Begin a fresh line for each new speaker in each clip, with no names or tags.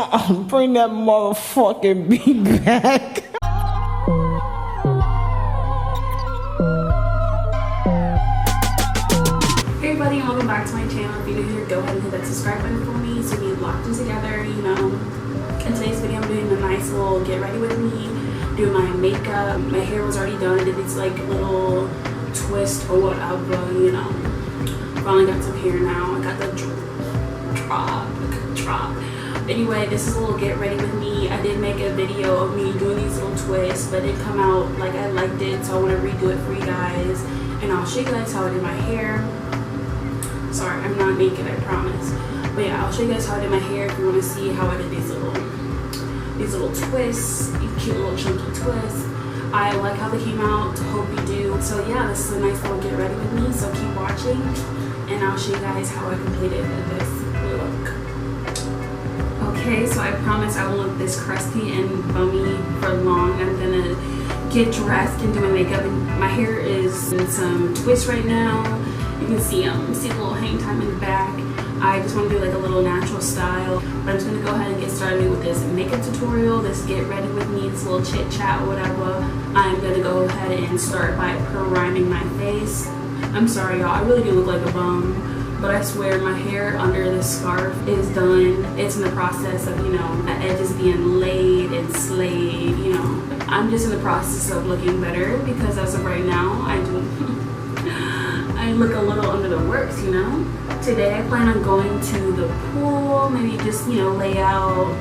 Bring that motherfucking beat back.
Hey everybody, and welcome back to my channel. If you're new here, go ahead and hit that subscribe button for me so we locked in together, you know. In today's video, I'm doing a nice little get ready with me, doing my makeup. My hair was already done. I did this like little twist or whatever, you know. Finally got some hair now. I got the drop. Anyway, this is a little get ready with me. I did make a video of me doing these little twists, but it didn't come out like I liked it, so I want to redo it for you guys. And I'll show you guys how I did my hair. Sorry, I'm not naked, I promise. But yeah, I'll show you guys how I did my hair if you want to see how I did these little twists, these cute little chunky twists. I like how they came out. Hope you do. So yeah, this is a nice little get ready with me. So keep watching, and I'll show you guys how I completed this look. Okay, so I promise I won't look this crusty and bummy for long. I'm gonna get dressed and do my makeup. And my hair is in some twists right now. You can see the little hang time in the back. I just want to do like a little natural style, but I'm just going to go ahead and get started with this makeup tutorial, this get ready with me, this little chit chat or whatever. I'm going to go ahead and start by priming my face. I'm sorry y'all, I really do look like a bum, but I swear my hair under this scarf is done. It's in the process of, you know, the edges being laid and slayed, you know. I'm just in the process of looking better because as of right now, I look a little under the works, you know. Today I plan on going to the pool, maybe just, you know, lay out,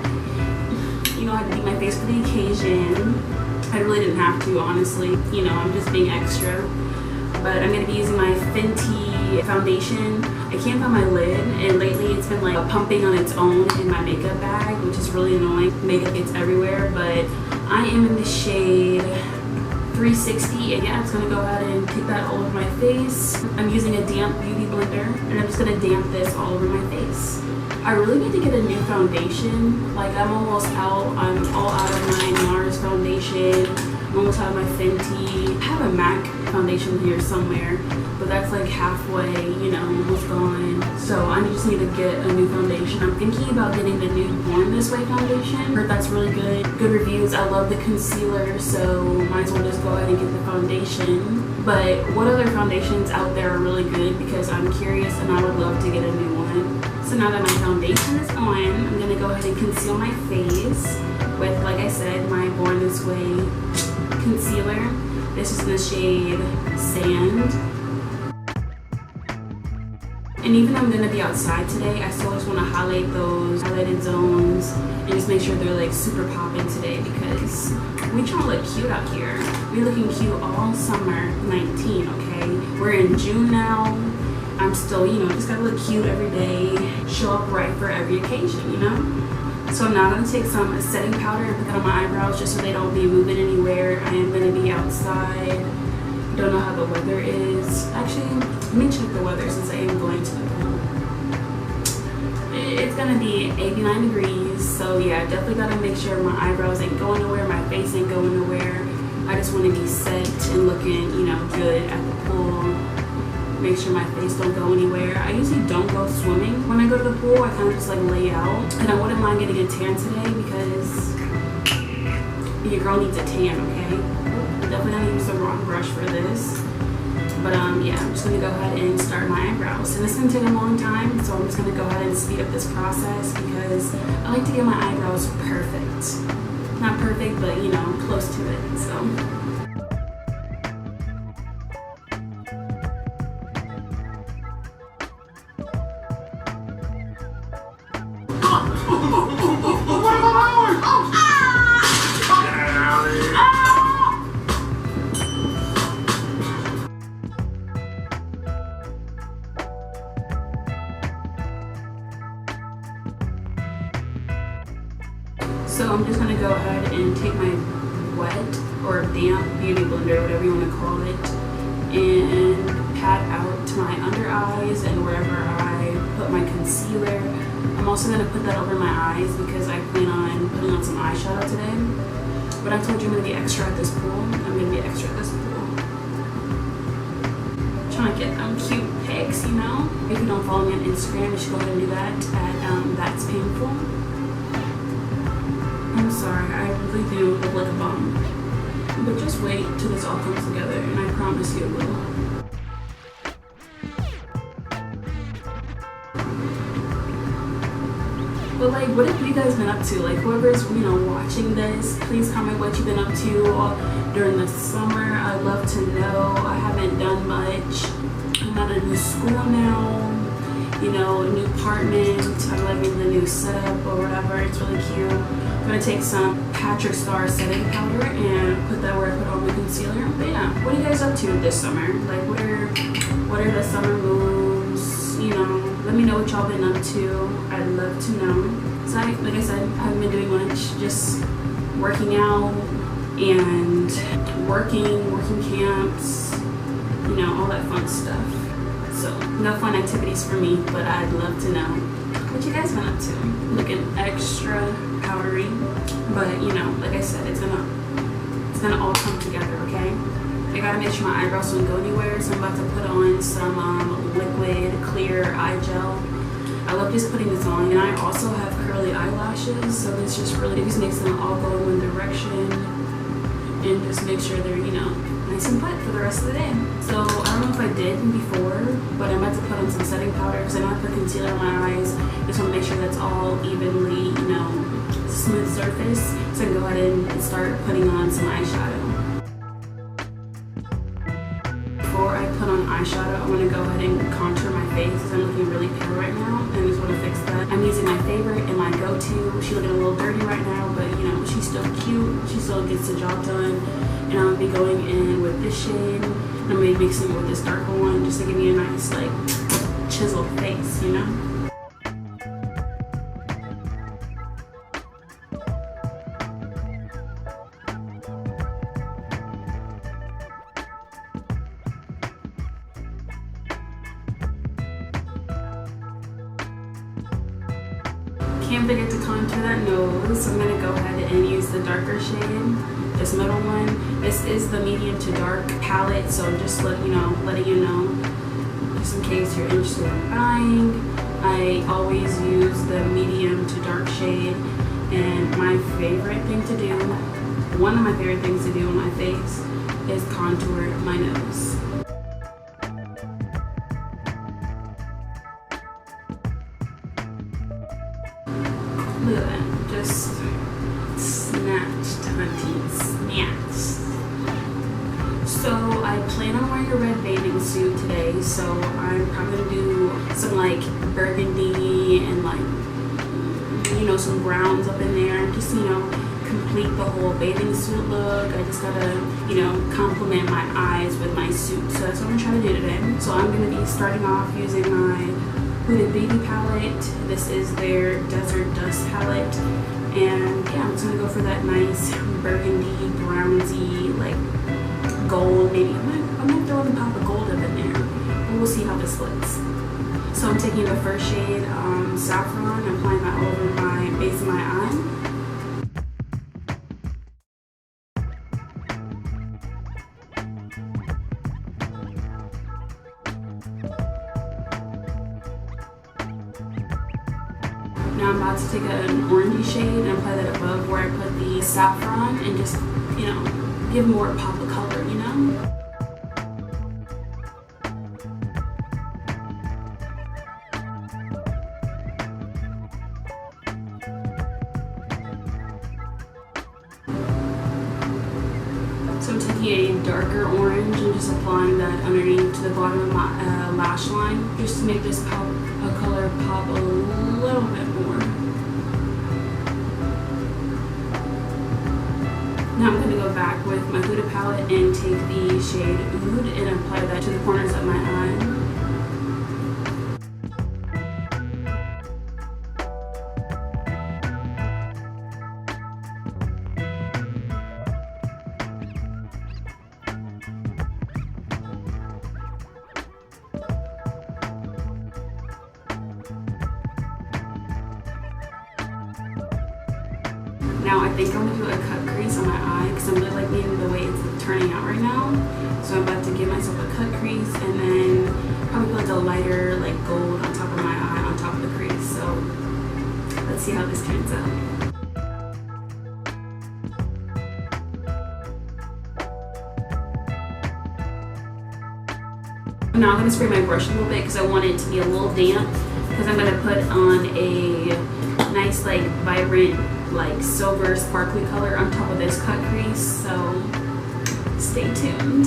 you know, I had to beat my face for the occasion. I really didn't have to, honestly, you know, I'm just being extra. But I'm going to be using my Fenty foundation. I can't find my lid, and lately it's been like pumping on its own in my makeup bag, which is really annoying. Makeup gets everywhere, but I am in the shade 360, and yeah, I'm just gonna go ahead and take that all over my face. I'm using a damp beauty blender, and I'm just gonna damp this all over my face. I really need to get a new foundation. Like, I'm almost out. I'm all out of my NARS foundation. I'm almost out of my Fenty. I have a MAC foundation here somewhere, but that's like halfway, you know, almost gone. So I just need to get a new foundation. I'm thinking about getting the new Born This Way foundation. Heard that's really good. Good reviews. I love the concealer, so might as well just go ahead and get the foundation. But what other foundations out there are really good, because I'm curious and I would love to get a new one. So now that my foundation is on, I'm gonna go ahead and conceal my face with, like I said, my Born This Way concealer. This is in the shade Sand. And even though I'm going to be outside today, I still just want to highlight those highlighted zones and just make sure they're like super popping today, because we trying to look cute out here. We're looking cute all summer 19, okay? We're in June now. I'm still, you know, just got to look cute every day, show up right for every occasion, you know? So I'm now going to take some setting powder and put that on my eyebrows just so they don't be moving anywhere. I am going to be outside. Don't know how the weather is. Actually, let me check the weather since I am going to the pool. It's going to be 89 degrees. So yeah, definitely got to make sure my eyebrows ain't going nowhere, my face ain't going nowhere. I just want to be set and looking, you know, good at the pool. Make sure my face don't go anywhere. I usually don't go swimming when I go to the pool. I kind of just like lay out. And I wouldn't mind getting a tan today because your girl needs a tan, okay? Definitely gonna use the wrong brush for this. But yeah, I'm just gonna go ahead and start my eyebrows. And it's gonna take a long time, so I'm just gonna go ahead and speed up this process because I like to get my eyebrows perfect. Not perfect, but you know, close to it, so. So I'm just going to go ahead and take my wet or damp beauty blender, whatever you want to call it, and pat out my under eyes and wherever I put my concealer. I'm also going to put that over my eyes because I plan on putting on some eyeshadow today. But I told you I'm going to be extra at this pool. I'm going to be extra at this pool. Trying to get them cute pics, you know? If you don't follow me on Instagram, you should go ahead and do that at That's Painful. really do look like a bum. But just wait till this all comes together, and I promise you it will. But like, what have you guys been up to? Like, whoever's, watching this, please comment what you've been up to during the summer. I'd love to know. I haven't done much. I'm at a new school now, a new apartment. I'm living the new setup or whatever. It's really cute. I'm gonna take some Patrick Star setting powder and put that where I put all my concealer. But yeah, what are you guys up to this summer? Like, what are the summer moves? Let me know what y'all been up to. I'd love to know. So like I said, I haven't been doing much, just working out and working camps, all that fun stuff. So no fun activities for me, but I'd love to know what you guys been up to. Looking extra powdery, but like I said, it's gonna all come together, okay? I gotta make sure my eyebrows don't go anywhere, so I'm about to put on some liquid clear eye gel. I love just putting this on, and I also have curly eyelashes, so this just really just makes them all go in one direction and just make sure they're, nice and put for the rest of the day. So I don't know if I did before, but I'm about to put on some setting powder because I don't have to put concealer on my eyes. Just want to make sure that's all evenly, smooth surface. So I can go ahead and start putting on some eyeshadow. Before I put on eyeshadow, I want to go ahead and contour my face because I'm looking really pale right now, and I just want to fix that. I'm using my favorite and my go-to. She's looking a little dirty right now, but she's still cute. She still gets the job done. And I'm going to be going in with this shade. I'm going to be mixing it with this darker one just to give me a nice, chiseled face, Can't forget to contour that nose, so I'm going to go ahead and use the darker shade, this middle one. This is the medium to dark palette, so just letting you know, just in case you're interested in buying. I always use the medium to dark shade, and my favorite thing to do, one of my favorite things to do on my face is contour my nose. Look at that, just snatched, hunty, snatched. So I plan on wearing a red bathing suit today, so I'm probably gonna do some burgundy and some browns up in there, just complete the whole bathing suit look. I just gotta complement my eyes with my suit, so that's what I'm trying to do today. So I'm gonna be starting off using my Huda Beauty palette. This is their Desert Dust palette, and yeah, I'm just gonna go for that nice burgundy, brownsy, gold maybe. I'm gonna throw a pop of gold up in there, and we'll see how this looks. So I'm taking the first shade, Saffron, and applying that all over my base of my eye. Now I'm about to take an orangey shade and apply that above where I put the saffron and just, give more pop of color, So I'm taking a darker orange and just applying that underneath to the bottom of my lash line, just to make this color pop a little bit more. Now I'm going to go back with my Huda palette and take the shade Oud and apply that to the corners of my eye. Now I think I'm going to do a cut crease on my eye because I'm really liking the way it's turning out right now. So I'm about to give myself a cut crease and then probably put a lighter gold on top of my eye, on top of the crease. So let's see how this turns out. Now I'm going to spray my brush a little bit because I want it to be a little damp, because I'm going to put on a nice like vibrant like silver sparkly color on top of this cut crease, so stay tuned.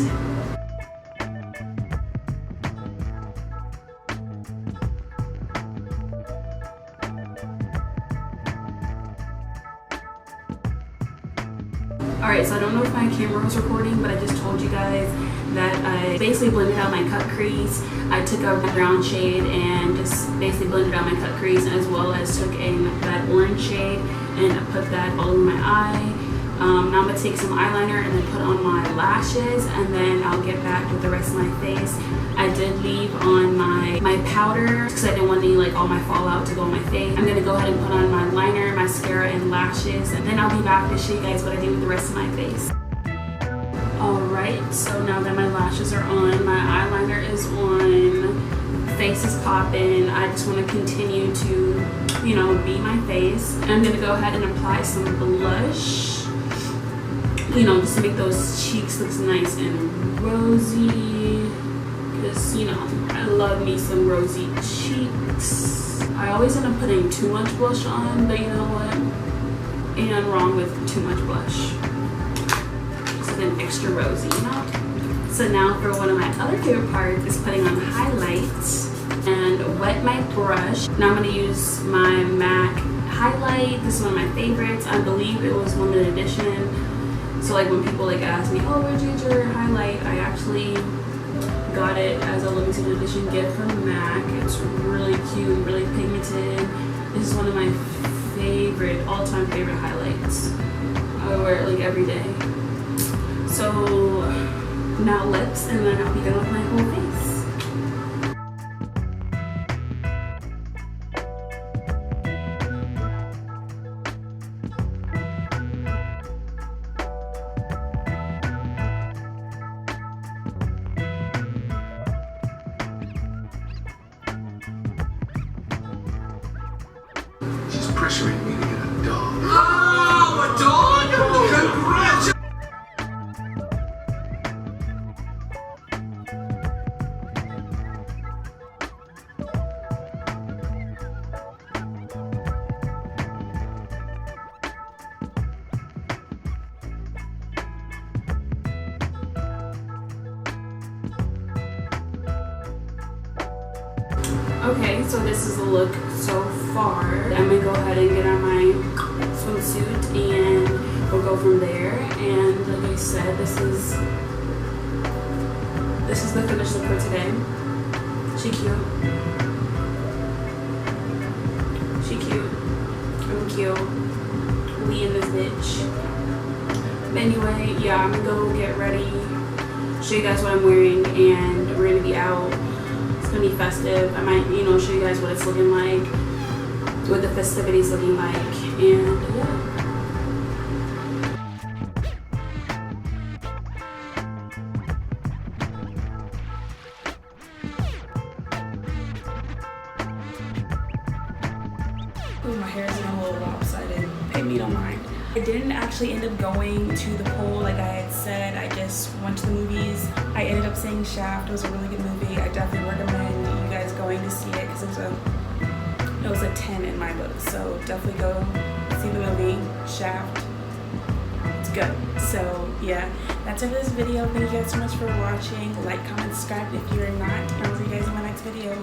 Alright, so I don't know if my camera was recording, but I just told you guys that I basically blended out my cut crease. I took a brown shade and just basically blended out my cut crease, as well as took that orange shade and I put that all over my eye. Now I'm going to take some eyeliner and then put on my lashes, and then I'll get back with the rest of my face. I did leave on my powder because I didn't want any like all my fallout to go on my face. I'm going to go ahead and put on my liner, mascara, and lashes, and then I'll be back to show you guys what I do with the rest of my face. Alright, so now that my lashes are on, my eyeliner is on, face is popping, I just want to continue to, you know, be my face. And I'm going to go ahead and apply some blush, you know, just to make those cheeks look nice and rosy, because, you know, I love me some rosy cheeks. I always end up putting too much blush on, but you know what, ain't nothing wrong with too much blush. An extra rosy, you know? So now for one of my other favorite parts is putting on highlights and wet my brush. Now I'm going to use my MAC highlight. This is one of my favorites. I believe it was limited edition. So like when people like ask me, oh, where'd you get your highlight? I actually got it as a limited edition gift from MAC. It's really cute, really pigmented. This is one of my favorite, all-time favorite highlights. I wear it like every day. So now lips, and then I'll be done with my whole face.
She's pressuring me to get a dog. Oh, a dog? Congratulations!
Okay, so this is the look so far. I'm gonna go ahead and get on my swimsuit and we'll go from there. And like I said, this is the finished look for today. She cute. She cute. I'm cute. We in this bitch. But anyway, yeah, I'm gonna go get ready, show you guys what I'm wearing, and we're gonna be out. It's gonna be festive. I might, you know, show you guys what it's looking like, what the festivities looking like, and yeah.
Ooh, my hair is a little lopsided. Maybe you don't mind. I didn't actually end up going to the pool like I had said. I just went to the movies. I ended up seeing Shaft. It was a really good movie. I definitely recommend you guys going to see it because it was a 10 in my book. So definitely go see the movie Shaft. It's good. So yeah, that's it for this video. Thank you guys so much for watching. Like, comment, subscribe if you're not. And I'll see you guys in my next video.